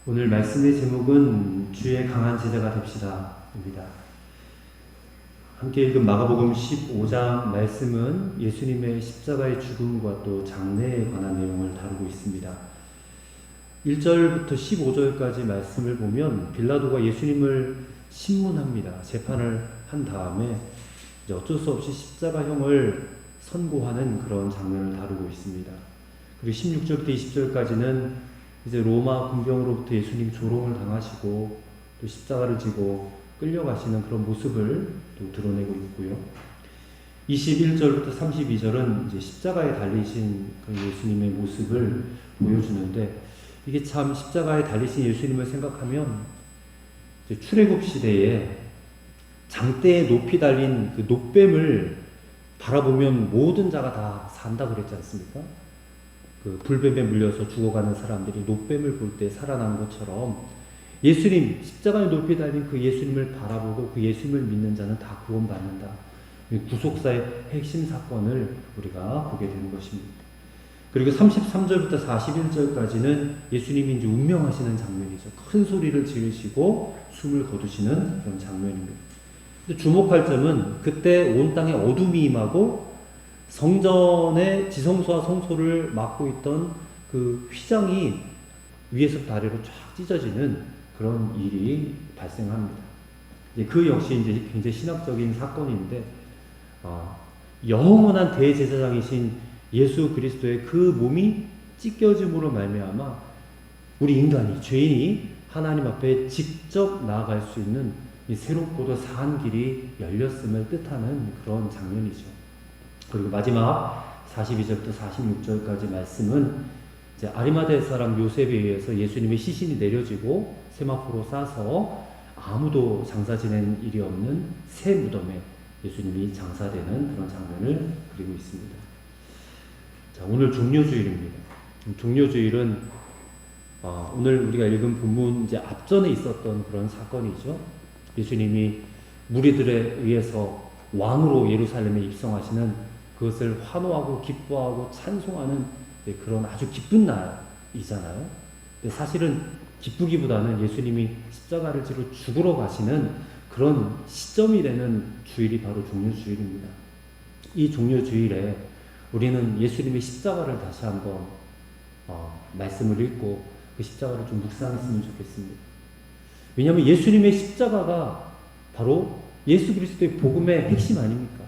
오늘 말씀의 제목은 주의 강한 제자가 됩시다 입니다. 함께 읽은 마가복음 15장 말씀은 예수님의 십자가의 죽음과 또 장례에 관한 내용을 다루고 있습니다. 1절부터 15절까지 말씀을 보면 빌라도가 예수님을 신문합니다. 재판을 한 다음에 이제 어쩔 수 없이 십자가형을 선고하는 그런 장면을 다루고 있습니다. 그리고 16절부터 20절까지는 이제 로마 군병으로부터 예수님 조롱을 당하시고 또 십자가를 지고 끌려가시는 그런 모습을 또 드러내고 있고요. 21절부터 32절은 이제 십자가에 달리신 그 예수님의 모습을 보여주는데, 이게 참 십자가에 달리신 예수님을 생각하면 이제 출애굽 시대에 장대에 높이 달린 그 놋뱀을 바라보면 모든 자가 다 산다 그랬지 않습니까? 그 불뱀에 물려서 죽어가는 사람들이 놋뱀을 볼 때 살아난 것처럼 예수님, 십자가에 높이 달린 그 예수님을 바라보고 그 예수님을 믿는 자는 다 구원받는다. 구속사의 핵심 사건을 우리가 보게 되는 것입니다. 그리고 33절부터 41절까지는 예수님이 이제 운명하시는 장면이죠. 큰 소리를 지르시고 숨을 거두시는 그런 장면입니다. 주목할 점은 그때 온 땅에 어둠이 임하고 성전의 지성소와 성소를 막고 있던 그 휘장이 위에서부터 아래로 쫙 찢어지는 그런 일이 발생합니다. 그 역시 이제 굉장히 신학적인 사건인데, 영원한 대제사장이신 예수 그리스도의 그 몸이 찢겨짐으로 말미암아 우리 인간이, 죄인이 하나님 앞에 직접 나아갈 수 있는 이 새롭고도 사한 길이 열렸음을 뜻하는 그런 장면이죠. 그리고 마지막 42절부터 46절까지 말씀은 이제 아리마대 사람 요셉에 의해서 예수님의 시신이 내려지고 세마포로 싸서 아무도 장사 지낸 일이 없는 새 무덤에 예수님이 장사되는 그런 장면을 그리고 있습니다. 자, 오늘 종료주일입니다. 종료주일은 오늘 우리가 읽은 본문 이제 앞전에 있었던 그런 사건이죠. 예수님이 무리들에 의해서 왕으로 예루살렘에 입성하시는, 그것을 환호하고 기뻐하고 찬송하는 그런 아주 기쁜 날이잖아요. 근데 사실은 기쁘기보다는 예수님이 십자가를 지러 죽으러 가시는 그런 시점이 되는 주일이 바로 종료주일입니다. 이 종료주일에 우리는 예수님의 십자가를 다시 한번 말씀을 읽고 그 십자가를 좀 묵상했으면 좋겠습니다. 왜냐하면 예수님의 십자가가 바로 예수 그리스도의 복음의 핵심 아닙니까?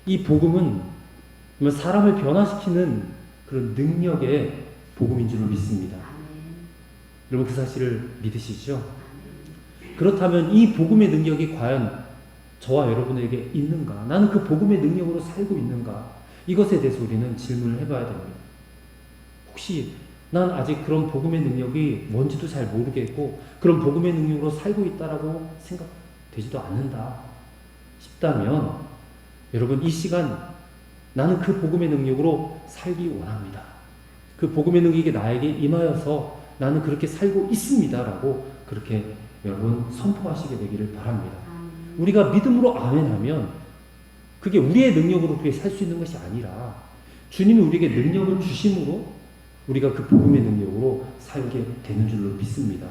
이 복음은 사람을 변화시키는 그런 능력의 복음인 줄로 믿습니다. 여러분 그 사실을 믿으시죠? 그렇다면 이 복음의 능력이 과연 저와 여러분에게 있는가? 나는 그 복음의 능력으로 살고 있는가? 이것에 대해서 우리는 질문을 해봐야 됩니다. 혹시 난 아직 그런 복음의 능력이 뭔지도 잘 모르겠고 그런 복음의 능력으로 살고 있다라고 생각되지도 않는다 싶다면, 여러분 이 시간 나는 그 복음의 능력으로 살기 원합니다. 그 복음의 능력이 나에게 임하여서 나는 그렇게 살고 있습니다 라고 그렇게 여러분 선포하시게 되기를 바랍니다. 우리가 믿음으로 아멘하면 그게 우리의 능력으로 그렇게 살 수 있는 것이 아니라 주님이 우리에게 능력을 주심으로 우리가 그 복음의 능력으로 살게 되는 줄로 믿습니다.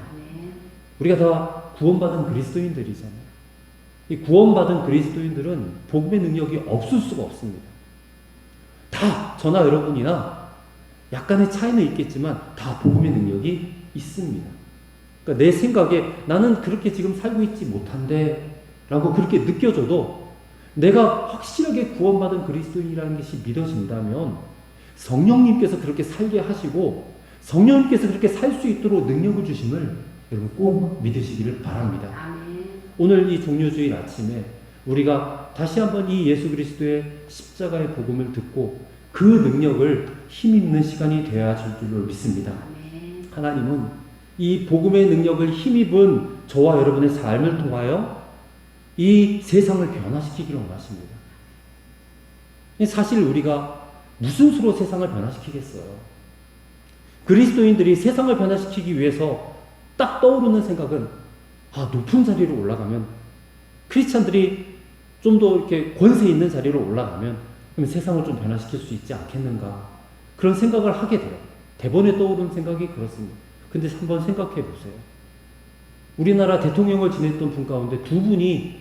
우리가 다 구원받은 그리스도인들이잖아요. 이 구원받은 그리스도인들은 복음의 능력이 없을 수가 없습니다. 다 저나 여러분이나 약간의 차이는 있겠지만 다 복음의 능력이 있습니다. 그러니까 내 생각에 나는 그렇게 지금 살고 있지 못한데 라고 그렇게 느껴져도 내가 확실하게 구원받은 그리스도인이라는 것이 믿어진다면 성령님께서 그렇게 살게 하시고 성령님께서 그렇게 살 수 있도록 능력을 주심을 여러분 꼭 믿으시기를 바랍니다. 오늘 이 종료주일 아침에 우리가 다시 한번 이 예수 그리스도의 십자가의 복음을 듣고 그 능력을 힘입는 시간이 되어야 할 줄로 믿습니다. 하나님은 이 복음의 능력을 힘입은 저와 여러분의 삶을 통하여 이 세상을 변화시키기를 원하십니다. 사실 우리가 무슨 수로 세상을 변화시키겠어요? 그리스도인들이 세상을 변화시키기 위해서 딱 떠오르는 생각은 높은 자리로 올라가면, 크리스찬들이 좀 더 이렇게 권세 있는 자리로 올라가면 그럼 세상을 좀 변화시킬 수 있지 않겠는가, 그런 생각을 하게 돼요. 대본에 떠오르는 생각이 그렇습니다. 근데 한번 생각해 보세요. 우리나라 대통령을 지냈던 분 가운데 두 분이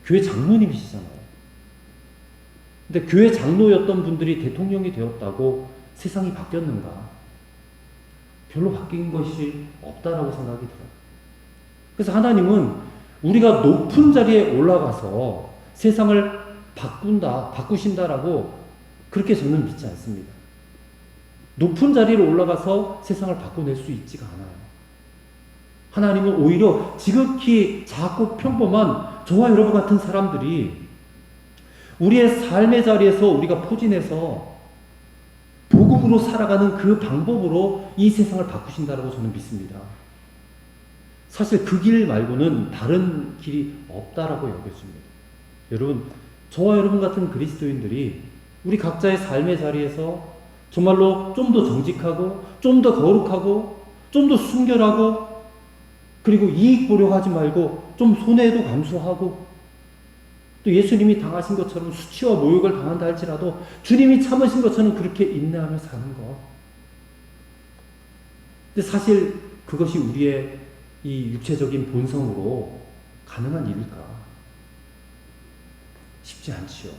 교회 장로님이시잖아요. 근데 교회 장로였던 분들이 대통령이 되었다고 세상이 바뀌었는가? 별로 바뀐 것이 없다라고 생각이 들어요. 그래서 하나님은 우리가 높은 자리에 올라가서 세상을 바꾸신다라고 그렇게 저는 믿지 않습니다. 높은 자리로 올라가서 세상을 바꿔낼 수 있지가 않아요. 하나님은 오히려 지극히 작고 평범한 저와 여러분 같은 사람들이 우리의 삶의 자리에서 우리가 포진해서 복음으로 살아가는 그 방법으로 이 세상을 바꾸신다고 저는 믿습니다. 사실 그 길 말고는 다른 길이 없다라고 여겨집니다. 여러분, 저와 여러분 같은 그리스도인들이 우리 각자의 삶의 자리에서 정말로 좀 더 정직하고 좀 더 거룩하고 좀 더 순결하고 그리고 이익 보려고 하지 말고 좀 손해도 감수하고 또 예수님이 당하신 것처럼 수치와 모욕을 당한다 할지라도 주님이 참으신 것처럼 그렇게 인내하며 사는 것. 근데 사실 그것이 우리의 이 육체적인 본성으로 가능한 일일까? 쉽지 않지요.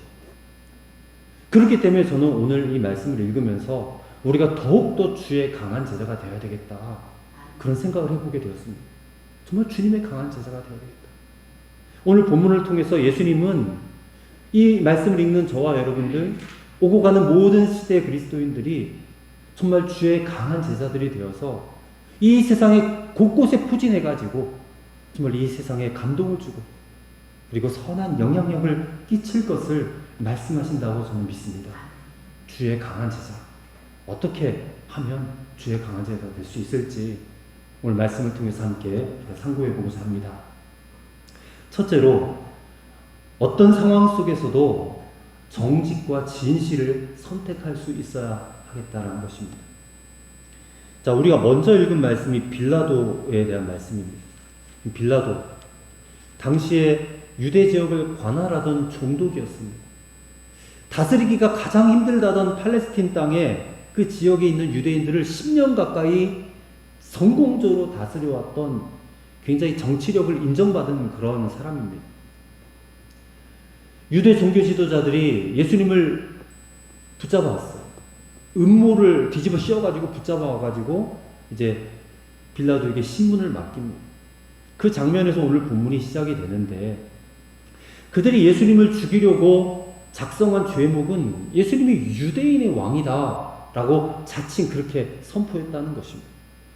그렇기 때문에 저는 오늘 이 말씀을 읽으면서 우리가 더욱더 주의 강한 제자가 되어야 되겠다. 그런 생각을 해보게 되었습니다. 정말 주님의 강한 제자가 되어야 되겠다. 오늘 본문을 통해서 예수님은 이 말씀을 읽는 저와 여러분들, 오고 가는 모든 시대의 그리스도인들이 정말 주의 강한 제자들이 되어서 이 세상에 곳곳에 포진해가지고 정말 이 세상에 감동을 주고 그리고 선한 영향력을 끼칠 것을 말씀하신다고 저는 믿습니다. 주의 강한 제자. 어떻게 하면 주의 강한 제자가 될 수 있을지 오늘 말씀을 통해서 함께 상고해 보고자 합니다. 첫째로 어떤 상황 속에서도 정직과 진실을 선택할 수 있어야 하겠다는 것입니다. 자, 우리가 먼저 읽은 말씀이 빌라도에 대한 말씀입니다. 빌라도, 당시에 유대 지역을 관할하던 총독이었습니다. 다스리기가 가장 힘들다던 팔레스틴 땅에 그 지역에 있는 유대인들을 10년 가까이 성공적으로 다스려왔던 굉장히 정치력을 인정받은 그런 사람입니다. 유대 종교 지도자들이 예수님을 붙잡아왔어요. 음모를 뒤집어 씌워가지고 붙잡아와가지고 이제 빌라도에게 신문을 맡깁니다. 그 장면에서 오늘 본문이 시작이 되는데 그들이 예수님을 죽이려고 작성한 죄목은 예수님이 유대인의 왕이다 라고 자칭 그렇게 선포했다는 것입니다.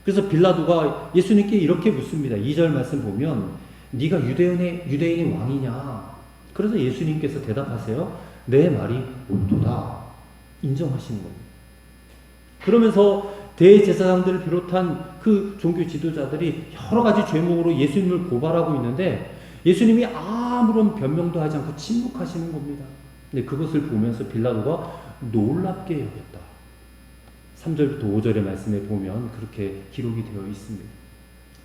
그래서 빌라도가 예수님께 이렇게 묻습니다. 2절 말씀 보면 네가 유대인의 왕이냐? 그래서 예수님께서 대답하세요. 내 말이 옳도다. 인정하시는 겁니다. 그러면서 대제사장들을 비롯한 그 종교 지도자들이 여러 가지 죄목으로 예수님을 고발하고 있는데 예수님이 아무런 변명도 하지 않고 침묵하시는 겁니다. 근데 그것을 보면서 빌라도가 놀랍게 여겼다. 3절부터 5절의 말씀에 보면 그렇게 기록이 되어 있습니다.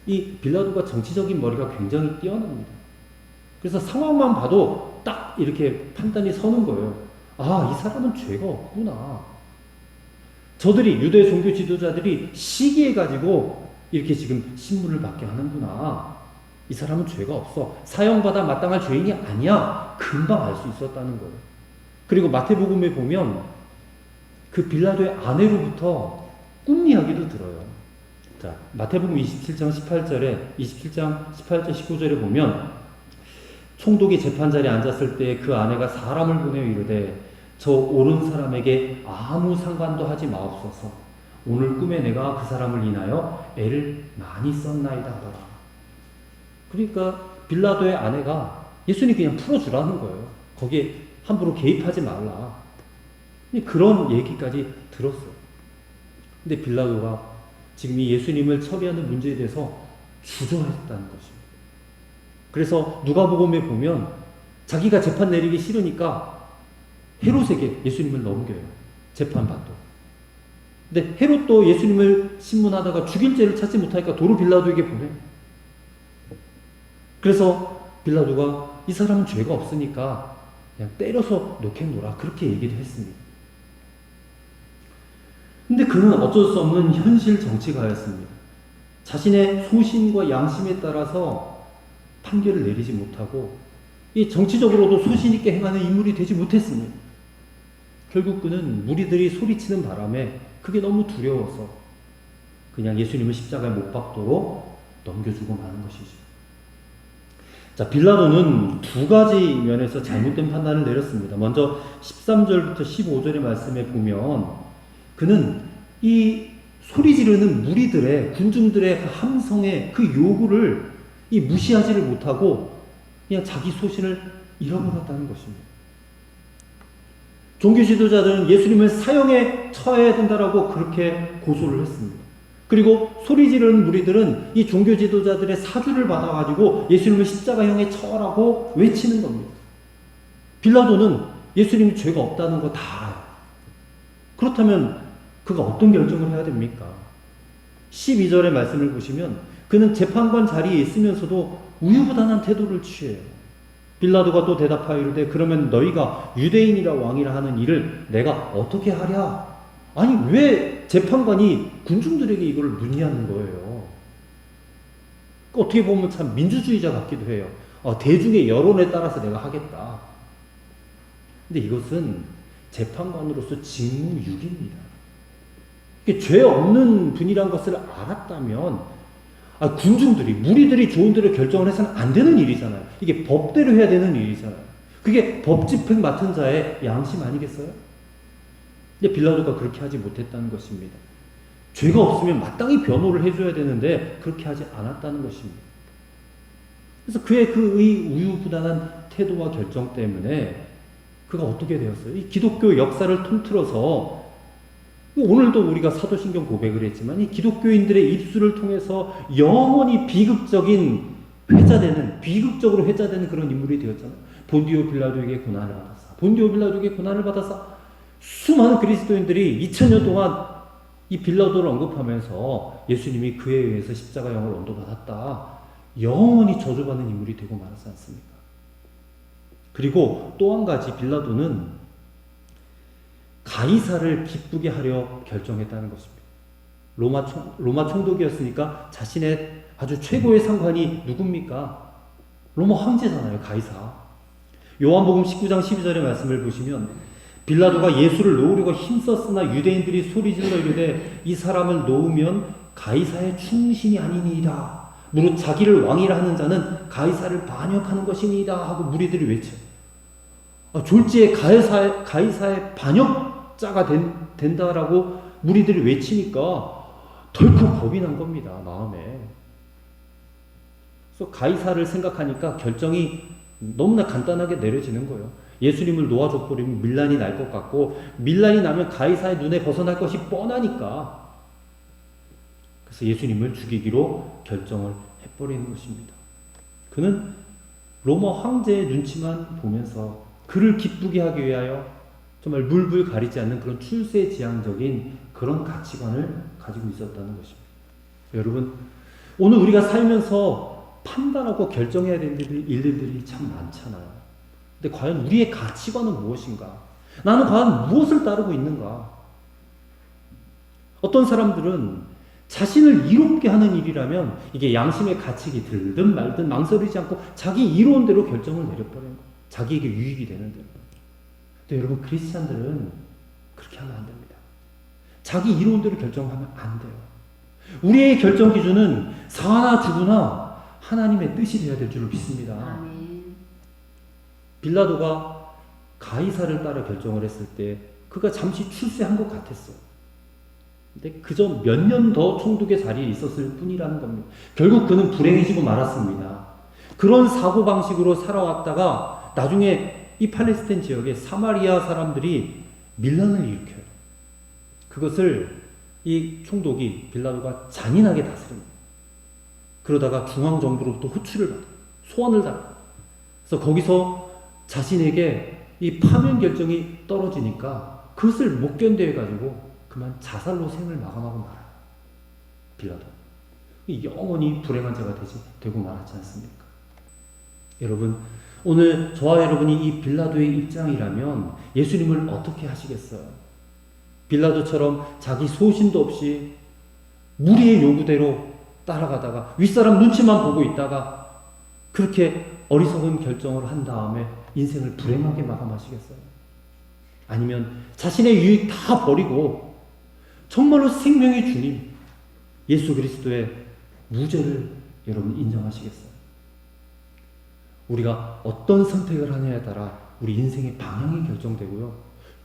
이 빌라도가 정치적인 머리가 굉장히 뛰어납니다. 그래서 상황만 봐도 딱 이렇게 판단이 서는 거예요. 아, 이 사람은 죄가 없구나. 저들이 유대 종교 지도자들이 시기해가지고 이렇게 지금 신문을 받게 하는구나. 이 사람은 죄가 없어. 사형받아 마땅할 죄인이 아니야. 금방 알 수 있었다는 거예요. 그리고 마태복음에 보면 그 빌라도의 아내로부터 꿈 이야기도 들어요. 자, 마태복음 27장 18절, 19절에 보면 총독이 재판자리에 앉았을 때 그 아내가 사람을 보내어 이르되 저 옳은 사람에게 아무 상관도 하지 마옵소서. 오늘 꿈에 내가 그 사람을 인하여 애를 많이 썼나이다 하더라. 그러니까 빌라도의 아내가 예수님 그냥 풀어주라는 거예요. 거기에 함부로 개입하지 말라. 그런 얘기까지 들었어요. 근데 빌라도가 지금 이 예수님을 처리하는 문제에 대해서 주저했다는 것입니다. 그래서 누가복음에 보면 자기가 재판 내리기 싫으니까 헤롯에게 예수님을 넘겨요. 재판받도. 근데 헤롯도 예수님을 신문하다가 죽일 죄를 찾지 못하니까 도로 빌라도에게 보내. 그래서 빌라도가 이 사람은 죄가 없으니까 그냥 때려서 놓겠노라 그렇게 얘기를 했습니다. 근데 그는 어쩔 수 없는 현실 정치가였습니다. 자신의 소신과 양심에 따라서 판결을 내리지 못하고 이 정치적으로도 소신 있게 행하는 인물이 되지 못했습니다. 결국 그는 무리들이 소리치는 바람에 그게 너무 두려워서 그냥 예수님을 십자가에 못 박도록 넘겨주고 마는 것이죠. 자, 빌라도는 두 가지 면에서 잘못된 판단을 내렸습니다. 먼저 13절부터 15절의 말씀에 보면 그는 이 소리 지르는 무리들의 군중들의 그 함성의 그 요구를 무시하지를 못하고 그냥 자기 소신을 잃어버렸다는 것입니다. 종교 지도자들은 예수님을 사형에 처해야 된다라고 그렇게 고소를 했습니다. 그리고 소리 지르는 무리들은 이 종교 지도자들의 사주를 받아가지고 예수님을 십자가형에 처하라고 외치는 겁니다. 빌라도는 예수님이 죄가 없다는 거 다 알아요. 그렇다면 그가 어떤 결정을 해야 됩니까? 12절의 말씀을 보시면 그는 재판관 자리에 있으면서도 우유부단한 태도를 취해요. 빌라도가 또 대답하여 이르되 그러면 너희가 유대인이라 왕이라 하는 일을 내가 어떻게 하랴? 아니 왜 재판관이 군중들에게 이걸 문의하는 거예요? 어떻게 보면 참 민주주의자 같기도 해요. 대중의 여론에 따라서 내가 하겠다. 근데 이것은 재판관으로서 직무유기입니다. 죄 없는 분이란 것을 알았다면 군중들이 무리들이 좋은 대로 결정을 해서는 안 되는 일이잖아요. 이게 법대로 해야 되는 일이잖아요. 그게 법 집행 맡은 자의 양심 아니겠어요? 근데 빌라도가 그렇게 하지 못했다는 것입니다. 죄가 없으면 마땅히 변호를 해줘야 되는데 그렇게 하지 않았다는 것입니다. 그래서 그의 그 우유부단한 태도와 결정 때문에 그가 어떻게 되었어요? 이 기독교 역사를 통틀어서 오늘도 우리가 사도신경 고백을 했지만 이 기독교인들의 입술을 통해서 영원히 비극적으로 회자되는 그런 인물이 되었잖아요. 본디오 빌라도에게 고난을 받았사. 수많은 그리스도인들이 2000년 동안 이 빌라도를 언급하면서 예수님이 그에 의해서 십자가형을 언도받았다. 영원히 저주받는 인물이 되고 말았지 않습니까? 그리고 또 한 가지 빌라도는 가이사를 기쁘게 하려 결정했다는 것입니다. 로마 총독이었으니까 자신의 아주 최고의 상관이 누굽니까? 로마 황제잖아요, 가이사. 요한복음 19장 12절의 말씀을 보시면 빌라도가 예수를 놓으려고 힘썼으나 유대인들이 소리질러 이르되 이 사람을 놓으면 가이사의 충신이 아니니이다. 무릇 자기를 왕이라 하는 자는 가이사를 반역하는 것이니이다 하고 무리들이 외쳐요. 졸지에 가이사의 반역자가 된다라고 무리들이 외치니까 덜컥 겁이 난 겁니다, 마음에. 그래서 가이사를 생각하니까 결정이 너무나 간단하게 내려지는 거예요. 예수님을 놓아줘버리면 밀란이 날 것 같고 밀란이 나면 가이사의 눈에 벗어날 것이 뻔하니까 그래서 예수님을 죽이기로 결정을 해버리는 것입니다. 그는 로마 황제의 눈치만 보면서 그를 기쁘게 하기 위하여 정말 물불 가리지 않는 그런 출세지향적인 그런 가치관을 가지고 있었다는 것입니다. 여러분, 오늘 우리가 살면서 판단하고 결정해야 되는 일들이 참 많잖아요. 근데 과연 우리의 가치관은 무엇인가? 나는 과연 무엇을 따르고 있는가? 어떤 사람들은 자신을 이롭게 하는 일이라면 이게 양심의 가책이 들든 말든 망설이지 않고 자기 이로운대로 결정을 내려버리는 거예요. 자기에게 유익이 되는 대로. 근데 여러분, 크리스찬들은 그렇게 하면 안 됩니다. 자기 이로운대로 결정하면 안 돼요. 우리의 결정 기준은 사나 죽으나 하나님의 뜻이 되어야 될 줄을 믿습니다. 아멘. 빌라도가 가이사를 따라 결정을 했을 때 그가 잠시 출세한 것 같았어. 근데 그저 몇 년 더 총독의 자리에 있었을 뿐이라는 겁니다. 결국 그는 불행해지고 말았습니다. 그런 사고방식으로 살아왔다가 나중에 이 팔레스타인 지역에 사마리아 사람들이 밀란을 일으켜요. 그것을 이 총독이 빌라도가 잔인하게 다스립니다. 그러다가 중앙정부로부터 호출을 받아요. 소환을 당해요. 그래서 거기서 자신에게 이 파면 결정이 떨어지니까 그것을 못 견뎌가지고 그만 자살로 생을 마감하고 말아요. 빌라도. 영원히 불행한 자가 되고 말았지 않습니까? 여러분, 오늘 저와 여러분이 이 빌라도의 입장이라면 예수님을 어떻게 하시겠어요? 빌라도처럼 자기 소신도 없이 무리의 요구대로 따라가다가 윗사람 눈치만 보고 있다가 그렇게 어리석은 결정을 한 다음에 인생을 불행하게 마감하시겠어요? 아니면 자신의 유익 다 버리고 정말로 생명의 주님 예수 그리스도의 무죄를 여러분 인정하시겠어요? 우리가 어떤 선택을 하냐에 따라 우리 인생의 방향이 결정되고요.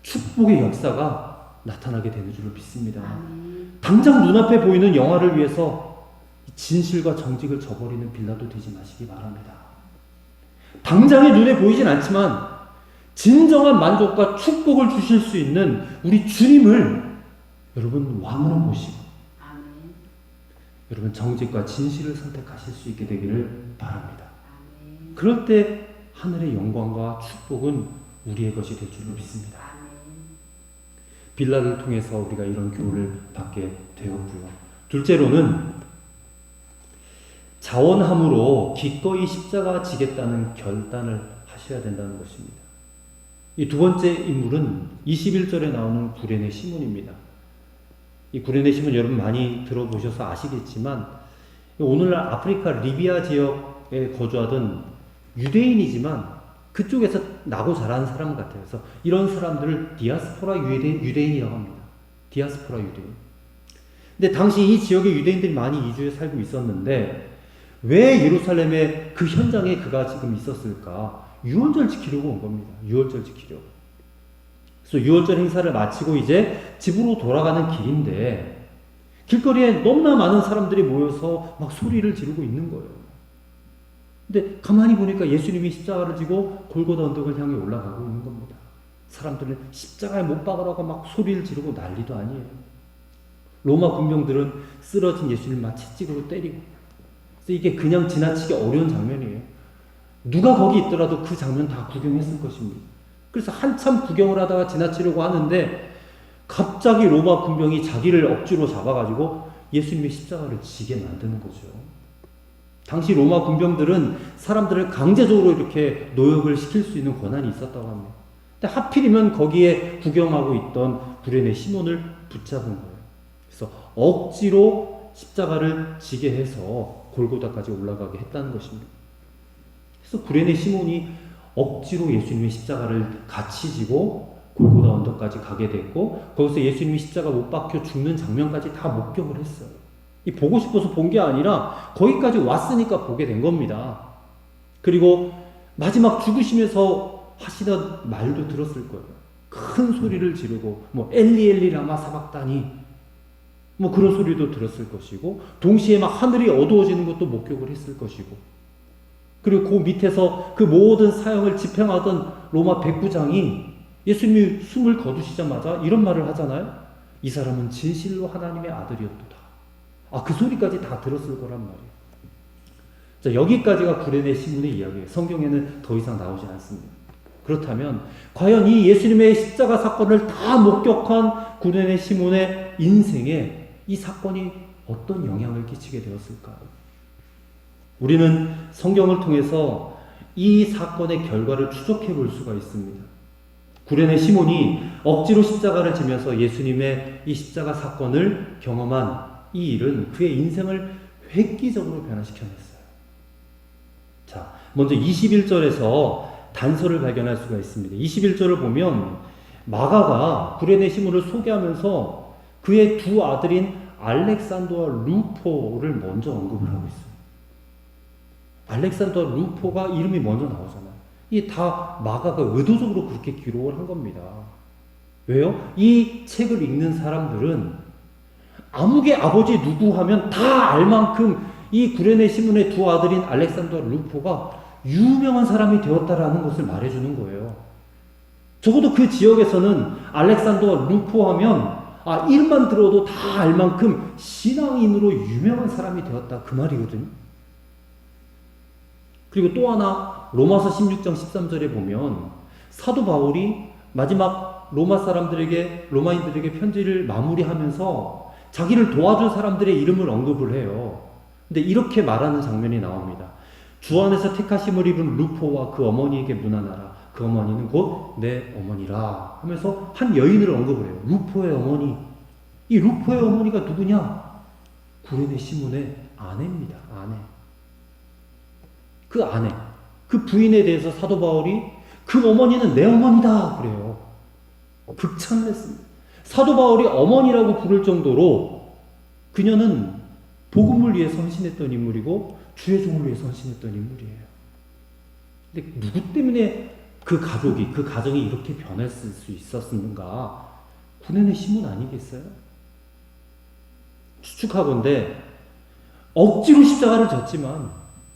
축복의 역사가 나타나게 되는 줄로 믿습니다. 당장 눈앞에 보이는 영화를 위해서 진실과 정직을 저버리는 빌라도 되지 마시기 바랍니다. 당장의 눈에 보이진 않지만 진정한 만족과 축복을 주실 수 있는 우리 주님을 여러분 왕으로 모시고 여러분 정직과 진실을 선택하실 수 있게 되기를 바랍니다. 그럴 때 하늘의 영광과 축복은 우리의 것이 될 줄로 믿습니다. 빌라를 통해서 우리가 이런 교훈을 받게 되었고요. 둘째로는 자원함으로 기꺼이 십자가 지겠다는 결단을 하셔야 된다는 것입니다. 이 두 번째 인물은 21절에 나오는 구레네 시몬입니다. 이 구레네 시몬 여러분 많이 들어보셔서 아시겠지만 오늘날 아프리카 리비아 지역에 거주하던 유대인이지만 그쪽에서 나고 자란 사람 같아요. 그래서 이런 사람들을 디아스포라 유대인이라고 합니다. 디아스포라 유대인. 근데 당시 이 지역에 유대인들이 많이 이주해 살고 있었는데 왜 예루살렘의 그 현장에 그가 지금 있었을까? 유월절 지키려고 온 겁니다. 유월절 지키려고. 그래서 유월절 행사를 마치고 이제 집으로 돌아가는 길인데 길거리에 너무나 많은 사람들이 모여서 막 소리를 지르고 있는 거예요. 근데 가만히 보니까 예수님이 십자가를 지고 골고다 언덕을 향해 올라가고 있는 겁니다. 사람들은 십자가에 못 박으라고 막 소리를 지르고 난리도 아니에요. 로마 군병들은 쓰러진 예수님 막 채찍으로 때리고. 그래서 이게 그냥 지나치기 어려운 장면이에요. 누가 거기 있더라도 그 장면 다 구경했을 것입니다. 그래서 한참 구경을 하다가 지나치려고 하는데 갑자기 로마 군병이 자기를 억지로 잡아가지고 예수님의 십자가를 지게 만드는 거죠. 당시 로마 군병들은 사람들을 강제적으로 이렇게 노역을 시킬 수 있는 권한이 있었다고 합니다. 근데 하필이면 거기에 구경하고 있던 구레네 시몬을 붙잡은 거예요. 그래서 억지로 십자가를 지게 해서 골고다까지 올라가게 했다는 것입니다. 그래서 구레네 시몬이 억지로 예수님의 십자가를 같이 지고 골고다 언덕까지 가게 됐고 거기서 예수님이 십자가 못 박혀 죽는 장면까지 다 목격을 했어요. 이 보고 싶어서 본 게 아니라 거기까지 왔으니까 보게 된 겁니다. 그리고 마지막 죽으시면서 하시던 말도 들었을 거예요. 큰 소리를 지르고 뭐 엘리 엘리 라마 사박다니 뭐 그런 소리도 들었을 것이고 동시에 막 하늘이 어두워지는 것도 목격을 했을 것이고 그리고 그 밑에서 그 모든 사형을 집행하던 로마 백부장이 예수님이 숨을 거두시자마자 이런 말을 하잖아요. 이 사람은 진실로 하나님의 아들이었도다. 그 소리까지 다 들었을 거란 말이에요. 자, 여기까지가 구레네 시몬의 이야기예요. 성경에는 더 이상 나오지 않습니다. 그렇다면 과연 이 예수님의 십자가 사건을 다 목격한 구레네 시몬의 인생에 이 사건이 어떤 영향을 끼치게 되었을까요? 우리는 성경을 통해서 이 사건의 결과를 추적해 볼 수가 있습니다. 구레네 시몬이 억지로 십자가를 지면서 예수님의 이 십자가 사건을 경험한 이 일은 그의 인생을 획기적으로 변화시켜냈어요. 자, 먼저 21절에서 단서를 발견할 수가 있습니다. 21절을 보면 마가가 구레네 시몬을 소개하면서 그의 두 아들인 알렉산더와 루포를 먼저 언급을 하고 있어요. 알렉산더와 루포가 이름이 먼저 나오잖아요. 이게 다 마가가 의도적으로 그렇게 기록을 한 겁니다. 왜요? 이 책을 읽는 사람들은 아무개 아버지 누구 하면 다 알 만큼 이 구레네 시몬의 두 아들인 알렉산더와 루포가 유명한 사람이 되었다라는 것을 말해주는 거예요. 적어도 그 지역에서는 알렉산더와 루포 하면 이름만 들어도 다 알 만큼 신앙인으로 유명한 사람이 되었다 그 말이거든요. 그리고 또 하나 로마서 16장 13절에 보면 사도 바울이 마지막 로마인들에게 편지를 마무리하면서 자기를 도와준 사람들의 이름을 언급을 해요. 근데 이렇게 말하는 장면이 나옵니다. 주 안에서 택하심을 입은 루포와 그 어머니에게 문안하라. 그 어머니는 곧 내 어머니라 하면서 한 여인을 언급을 해요. 루포의 어머니. 이 루포의 어머니가 누구냐? 구레네 시몬의 아내입니다. 아내. 그 아내, 그 부인에 대해서 사도 바울이 그 어머니는 내 어머니다 그래요. 극찬을 했습니다. 사도 바울이 어머니라고 부를 정도로 그녀는 복음을 위해 헌신했던 인물이고 주의 종을 위해 헌신했던 인물이에요. 근데 누구 때문에 그 가족이, 그 가정이 이렇게 변했을 수 있었는가? 구레네 시몬 아니겠어요? 추측하건대 억지로 십자가를 졌지만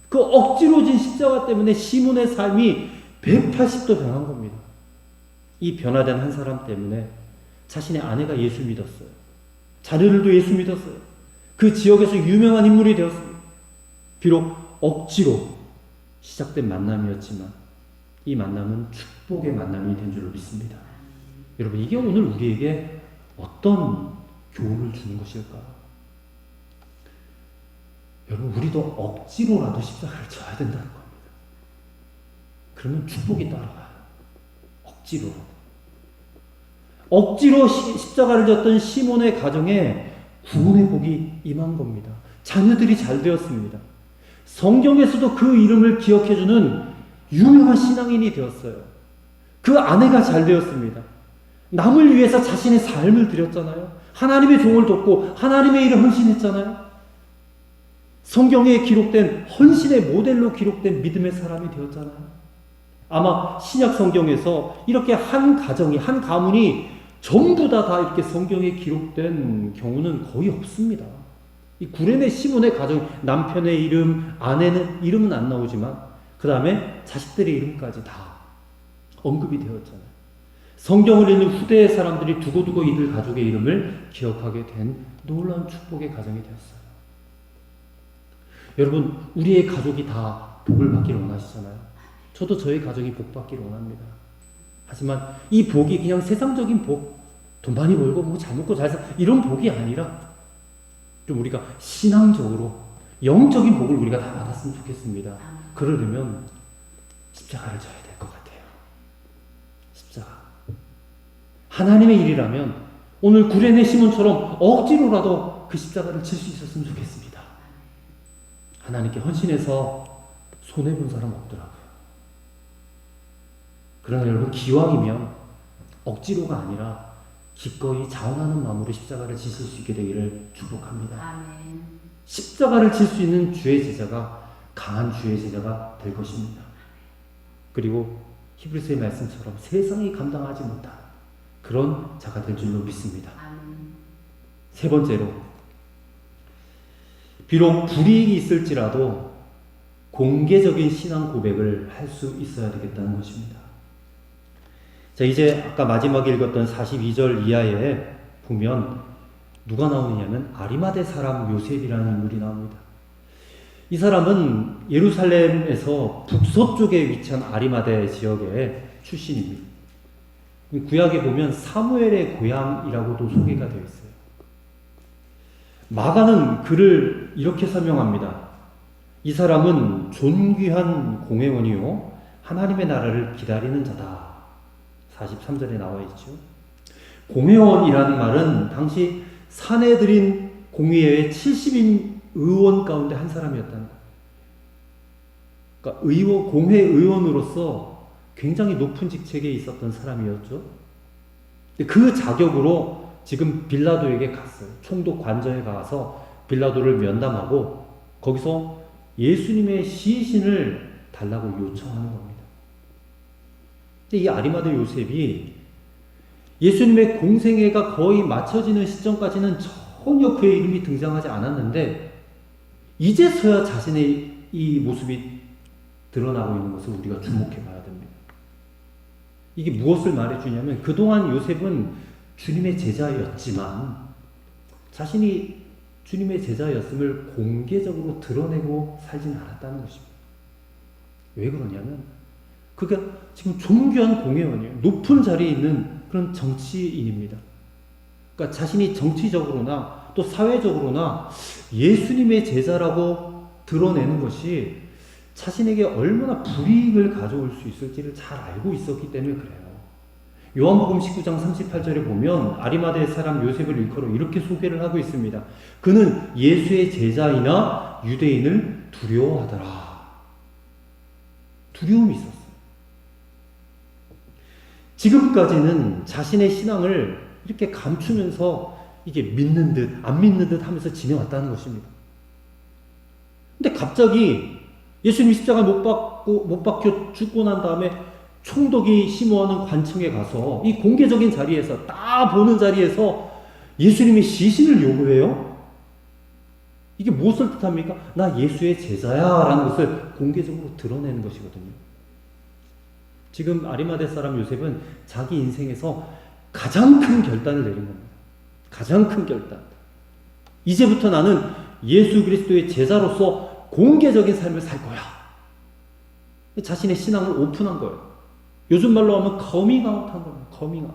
그 억지로 진 십자가 때문에 시몬의 삶이 180도 변한 겁니다. 이 변화된 한 사람 때문에 자신의 아내가 예수 믿었어요. 자녀들도 예수 믿었어요. 그 지역에서 유명한 인물이 되었습니다. 비록 억지로 시작된 만남이었지만 이 만남은 축복의 만남이 된 줄로 믿습니다. 여러분, 이게 오늘 우리에게 어떤 교훈을 주는 것일까? 여러분, 우리도 억지로라도 십자가를 져야 된다는 겁니다. 그러면 축복이 따라와요. 억지로 십자가를 졌던 시몬의 가정에 구원의 복이 임한 겁니다. 자녀들이 잘 되었습니다. 성경에서도 그 이름을 기억해주는 유명한 신앙인이 되었어요. 그 아내가 잘 되었습니다. 남을 위해서 자신의 삶을 드렸잖아요. 하나님의 종을 돕고 하나님의 일을 헌신했잖아요. 성경에 기록된 헌신의 모델로 기록된 믿음의 사람이 되었잖아요. 아마 신약 성경에서 이렇게 한 가정이, 한 가문이 전부 다 이렇게 성경에 기록된 경우는 거의 없습니다. 이 구레네 시몬의 가정, 남편의 이름, 아내는 이름은 안 나오지만 그 다음에 자식들의 이름까지 다 언급이 되었잖아요. 성경을 읽는 후대의 사람들이 두고두고 이들 가족의 이름을 기억하게 된 놀라운 축복의 가정이 되었어요. 여러분, 우리의 가족이 다 복을 받기를 원하시잖아요. 저도 저희 가정이 복 받기를 원합니다. 하지만 이 복이 그냥 세상적인 복, 돈 많이 벌고 뭐 잘 먹고 잘 살 이런 복이 아니라 좀 우리가 신앙적으로 영적인 복을 우리가 다 받았으면 좋겠습니다. 그러려면 십자가를 져야 될 것 같아요. 십자가. 하나님의 일이라면 오늘 구레네 시몬처럼 억지로라도 그 십자가를 질 수 있었으면 좋겠습니다. 하나님께 헌신해서 손해본 사람 없더라고요. 그러나 여러분, 기왕이면 억지로가 아니라 기꺼이 자원하는 마음으로 십자가를 지실 수 있게 되기를 축복합니다. 아멘. 십자가를 질 수 있는 주의 제자가 강한 주의 제자가 될 것입니다. 그리고 히브리서의 말씀처럼 세상이 감당하지 못한 그런 자가 될 줄로 믿습니다. 아멘. 세 번째로, 비록 불이익이 있을지라도 공개적인 신앙 고백을 할 수 있어야 되겠다는 것입니다. 자, 이제 아까 마지막에 읽었던 42절 이하에 보면 누가 나오느냐면 아리마대 사람 요셉이라는 인물이 나옵니다. 이 사람은 예루살렘에서 북서쪽에 위치한 아리마대 지역의 출신입니다. 구약에 보면 사무엘의 고향이라고도 소개가 되어 있어요. 마가는 그를 이렇게 설명합니다. 이 사람은 존귀한 공회원이요 하나님의 나라를 기다리는 자다. 43절에 나와 있죠. 공회원이라는 말은 당시 사내들인 공의회의 70인 의원 가운데 한 사람이었다는 거예요. 그러니까 공회 의원으로서 굉장히 높은 직책에 있었던 사람이었죠. 그 자격으로 지금 빌라도에게 갔어요. 총독 관저에 가서 빌라도를 면담하고 거기서 예수님의 시신을 달라고 요청하는 겁니다. 이 아리마대 요셉이 예수님의 공생애가 거의 마쳐지는 시점까지는 전혀 그의 이름이 등장하지 않았는데 이제서야 자신의 이 모습이 드러나고 있는 것을 우리가 주목해 봐야 됩니다. 이게 무엇을 말해주냐면 그동안 요셉은 주님의 제자였지만 자신이 주님의 제자였음을 공개적으로 드러내고 살진 않았다는 것입니다. 왜 그러냐면 그가 지금 존귀한 공회원이에요. 높은 자리에 있는 그런 정치인입니다. 그러니까 자신이 정치적으로나 또 사회적으로나 예수님의 제자라고 드러내는 것이 자신에게 얼마나 불이익을 가져올 수 있을지를 잘 알고 있었기 때문에 그래요. 요한복음 19장 38절에 보면 아리마대 사람 요셉을 일컬어 이렇게 소개를 하고 있습니다. 그는 예수의 제자이나 유대인을 두려워하더라. 두려움이 있었어요. 지금까지는 자신의 신앙을 이렇게 감추면서 이게 믿는 듯 안 믿는 듯 하면서 지내왔다는 것입니다. 근데 갑자기 예수님이 십자가에 못 박혀 죽고 난 다음에 총독이 심호하는 관청에 가서 이 공개적인 자리에서 다 보는 자리에서 예수님이 시신을 요구해요. 이게 무엇을 뜻합니까? 나 예수의 제자야 라는 것을 공개적으로 드러내는 것이거든요. 지금 아리마대 사람 요셉은 자기 인생에서 가장 큰 결단을 내린 겁니다. 가장 큰 결단. 이제부터 나는 예수 그리스도의 제자로서 공개적인 삶을 살 거야. 자신의 신앙을 오픈한 거예요. 요즘 말로 하면 커밍아웃 한 겁니다. 커밍아웃.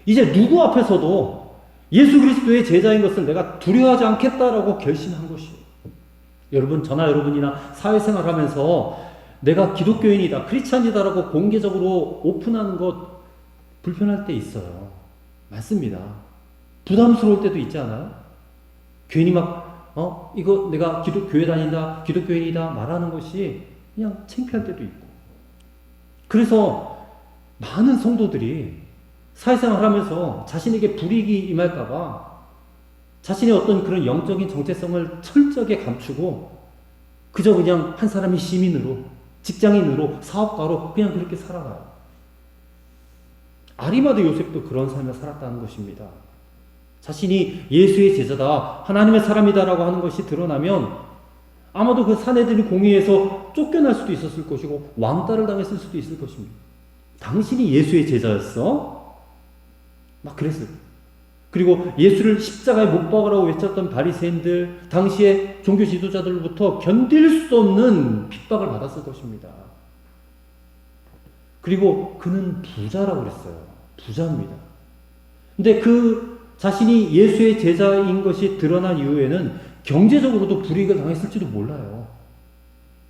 이제 누구 앞에서도 예수 그리스도의 제자인 것을 내가 두려워하지 않겠다라고 결심한 것이에요. 여러분, 저나 여러분이나 사회생활 하면서 내가 기독교인이다, 크리스찬이다라고 공개적으로 오픈하는 것 불편할 때 있어요. 맞습니다. 부담스러울 때도 있지 않아요? 괜히 이거 내가 교회 다닌다, 기독교인이다 말하는 것이 그냥 창피할 때도 있고. 그래서 많은 성도들이 사회생활 하면서 자신에게 불이익이 임할까봐 자신의 어떤 그런 영적인 정체성을 철저하게 감추고 그저 그냥 한 사람이 시민으로, 직장인으로, 사업가로 그냥 그렇게 살아가요. 아리마대 요셉도 그런 삶을 살았다는 것입니다. 자신이 예수의 제자다, 하나님의 사람이다라고 하는 것이 드러나면 아마도 그 사내들이 공의에서 쫓겨날 수도 있었을 것이고 왕따를 당했을 수도 있을 것입니다. 당신이 예수의 제자였어? 막 그랬어요. 그리고 예수를 십자가에 못 박으라고 외쳤던 바리새인들, 당시의 종교 지도자들로부터 견딜 수 없는 핍박을 받았을 것입니다. 그리고 그는 부자라고 그랬어요. 부자입니다. 근데 그 자신이 예수의 제자인 것이 드러난 이후에는 경제적으로도 불이익을 당했을지도 몰라요.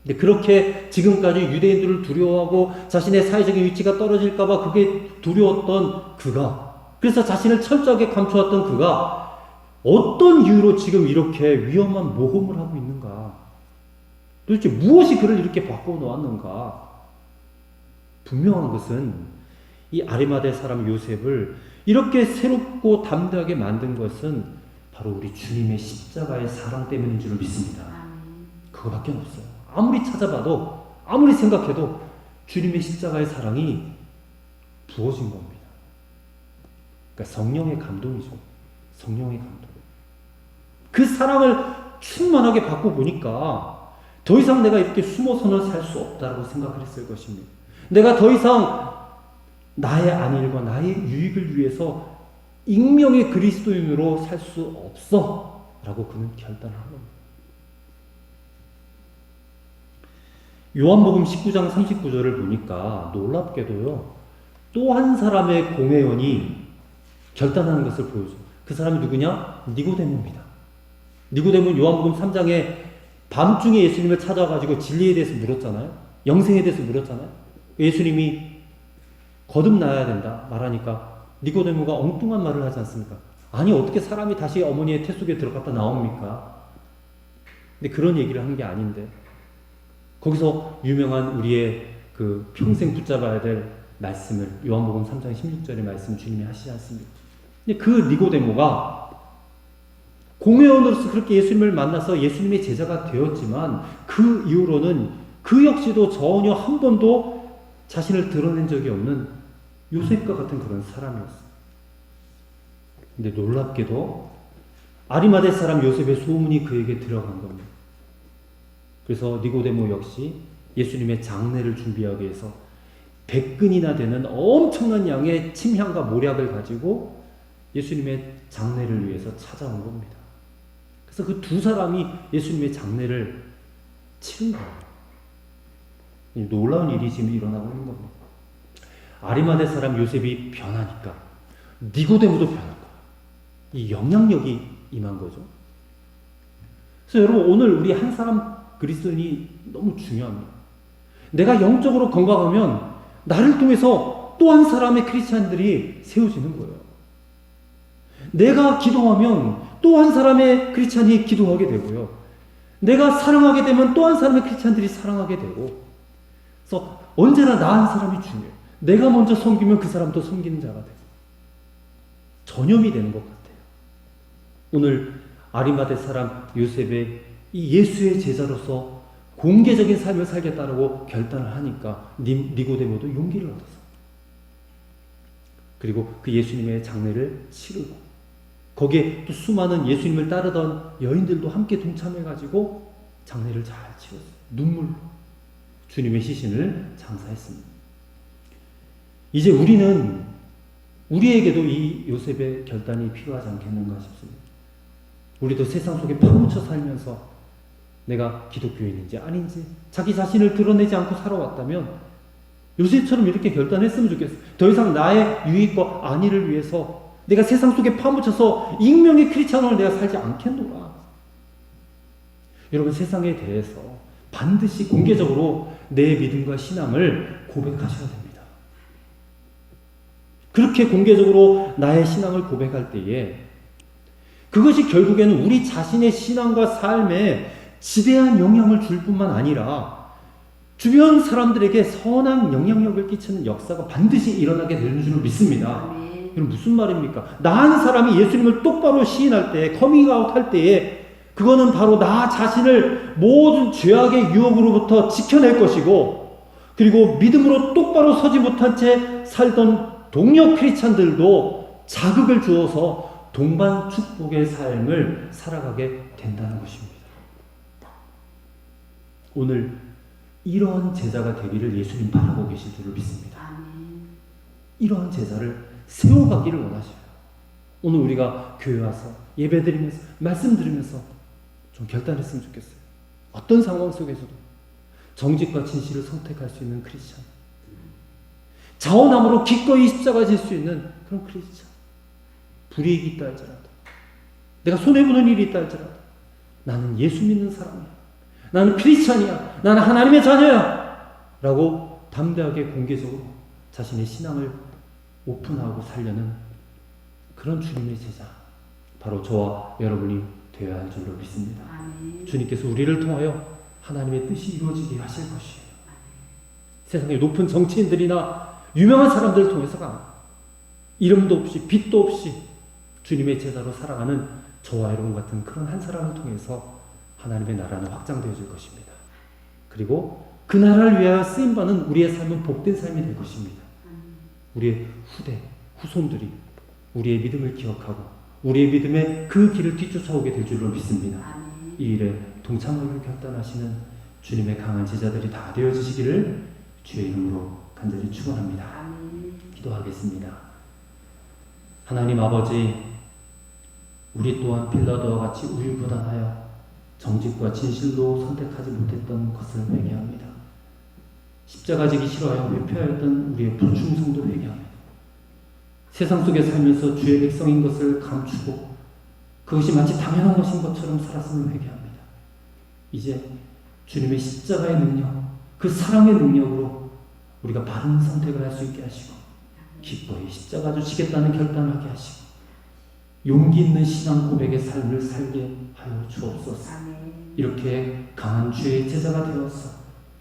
근데 그렇게 지금까지 유대인들을 두려워하고 자신의 사회적인 위치가 떨어질까봐 그게 두려웠던 그가, 그래서 자신을 철저하게 감춰왔던 그가 어떤 이유로 지금 이렇게 위험한 모험을 하고 있는가? 도대체 무엇이 그를 이렇게 바꿔놓았는가? 분명한 것은 이 아리마대 사람 요셉을 이렇게 새롭고 담대하게 만든 것은 바로 우리 주님의 십자가의 사랑 때문인 줄 믿습니다. 그거밖에 없어요. 아무리 찾아봐도, 아무리 생각해도 주님의 십자가의 사랑이 부어진 겁니다. 그러니까 성령의 감동이죠. 성령의 감동. 그 사랑을 충만하게 받고 보니까 더 이상 내가 이렇게 숨어서는 살 수 없다고 생각을 했을 것입니다. 내가 더 이상 나의 안일과 나의 유익을 위해서 익명의 그리스도인으로 살 수 없어 라고 그는 결단을 한 겁니다. 요한복음 19장 39절을 보니까 놀랍게도요, 또 한 사람의 공회원이 결단하는 것을 보여줘요. 그 사람이 누구냐? 니고데모입니다. 니고데모는 요한복음 3장에 밤중에 예수님을 찾아가지고 진리에 대해서 물었잖아요. 영생에 대해서 물었잖아요. 예수님이 거듭나야 된다 말하니까 니고데모가 엉뚱한 말을 하지 않습니까? 아니, 어떻게 사람이 다시 어머니의 태 속에 들어갔다 나옵니까? 근데 그런 얘기를 한 게 아닌데, 거기서 유명한 우리의 그 평생 붙잡아야 될 말씀을, 요한복음 3장 16절의 말씀 주님이 하시지 않습니까? 근데 그 니고데모가 공회원으로서 그렇게 예수님을 만나서 예수님의 제자가 되었지만 그 이후로는 그 역시도 전혀 한 번도 자신을 드러낸 적이 없는 요셉과 같은 그런 사람이었어요. 근데 놀랍게도 아리마대 사람 요셉의 소문이 그에게 들어간 겁니다. 그래서 니고데모 역시 예수님의 장례를 준비하기 위해서 100근이나 되는 엄청난 양의 침향과 모략을 가지고 예수님의 장례를 위해서 찾아온 겁니다. 그래서 그 두 사람이 예수님의 장례를 치른 거예요. 놀라운 일이 지금 일어나고 있는 겁니다. 아리마대 사람 요셉이 변하니까 니고데모도 변한 거예요. 이 영향력이 임한 거죠. 그래서 여러분, 오늘 우리 한 사람 그리스도인이 너무 중요합니다. 내가 영적으로 건강하면 나를 통해서 또 한 사람의 크리스찬들이 세워지는 거예요. 내가 기도하면 또 한 사람의 크리스찬이 기도하게 되고요. 내가 사랑하게 되면 또 한 사람의 크리스찬들이 사랑하게 되고, 그래서 언제나 나 한 사람이 중요해요. 내가 먼저 섬기면 그 사람도 섬기는 자가 되고 전염이 되는 것 같아요. 오늘 아리마대 사람 요셉의 이 예수의 제자로서 공개적인 삶을 살겠다라고 결단을 하니까 니고데모도 용기를 얻어서, 그리고 그 예수님의 장례를 치르고 거기에 또 수많은 예수님을 따르던 여인들도 함께 동참해가지고 장례를 잘 치렀어요. 눈물로 주님의 시신을 장사했습니다. 이제 우리에게도 이 요셉의 결단이 필요하지 않겠는가 싶습니다. 우리도 세상 속에 파묻혀 살면서 내가 기독교인인지 아닌지 자기 자신을 드러내지 않고 살아왔다면 요셉처럼 이렇게 결단했으면 좋겠어요. 더 이상 나의 유익과 안위를 위해서 내가 세상 속에 파묻혀서 익명의 크리스찬으로 내가 살지 않겠노라. 여러분, 세상에 대해서 반드시 공개적으로 내 믿음과 신앙을 고백하셔야 됩니다. 그렇게 공개적으로 나의 신앙을 고백할 때에 그것이 결국에는 우리 자신의 신앙과 삶에 지대한 영향을 줄 뿐만 아니라 주변 사람들에게 선한 영향력을 끼치는 역사가 반드시 일어나게 되는 줄 믿습니다. 이건 무슨 말입니까? 나 한 사람이 예수님을 똑바로 시인할 때, 커밍아웃 할 때에 그거는 바로 나 자신을 모든 죄악의 유혹으로부터 지켜낼 것이고, 그리고 믿음으로 똑바로 서지 못한 채 살던 동료 크리스찬들도 자극을 주어서 동반 축복의 삶을 살아가게 된다는 것입니다. 오늘 이러한 제자가 되기를 예수님 바라고 계실 줄을 믿습니다. 이러한 제자를 세워가기를 원하셔요. 오늘 우리가 교회 와서 예배드리면서 말씀 들으면서 좀 결단했으면 좋겠어요. 어떤 상황 속에서도 정직과 진실을 선택할 수 있는 크리스찬, 자원함으로 기꺼이 십자가 질 수 있는 그런 크리스찬. 불이익이 있다 할지라도, 내가 손해보는 일이 있다 할지라도 나는 예수 믿는 사람이야, 나는 크리스찬이야, 나는 하나님의 자녀야 라고 담대하게 공개적으로 자신의 신앙을 오픈하고 살려는 그런 주님의 제자, 바로 저와 여러분이 되어야 할 줄로 믿습니다. 주님께서 우리를 통하여 하나님의 뜻이 이루어지게 하실 것이에요. 세상의 높은 정치인들이나 유명한 사람들을 통해서가 이름도 없이 빛도 없이 주님의 제자로 살아가는 저와 여러분 같은 그런 한 사람을 통해서 하나님의 나라는 확장되어질 것입니다. 그리고 그 나라를 위하여 쓰임받는 우리의 삶은 복된 삶이 될 것입니다. 우리의 후손들이 우리의 믿음을 기억하고 우리의 믿음의 그 길을 뒤쫓아오게 될 줄로 믿습니다. 이 일에 동참하기를 결단하시는 주님의 강한 제자들이 다 되어지시기를 주의 이름으로 간절히 축원합니다. 기도하겠습니다. 하나님 아버지, 우리 또한 빌라도와 같이 우유부단하여 정직과 진실로 선택하지 못했던 것을 회개합니다. 십자가 지기 싫어하여 회피하였던 우리의 불충성도 회개합니다. 세상 속에 살면서 주의 백성인 것을 감추고 그것이 마치 당연한 것인 것처럼 살았음을 회개합니다. 이제 주님의 십자가의 능력, 그 사랑의 능력으로 우리가 바른 선택을 할 수 있게 하시고 기꺼이 십자가 지겠다는 결단을 하게 하시고 용기 있는 신앙 고백의 삶을 살게 하여 주옵소서. 이렇게 강한 주의 제자가 되어서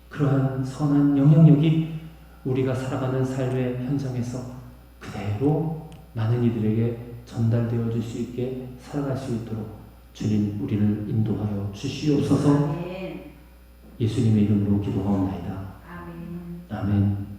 그러한 선한 영향력이 우리가 살아가는 삶의 현장에서 그대로 많은 이들에게 전달되어 줄 수 있게 살아갈 수 있도록 주님 우리를 인도하여 주시옵소서. 예수님의 이름으로 기도하옵나이다. 아멘.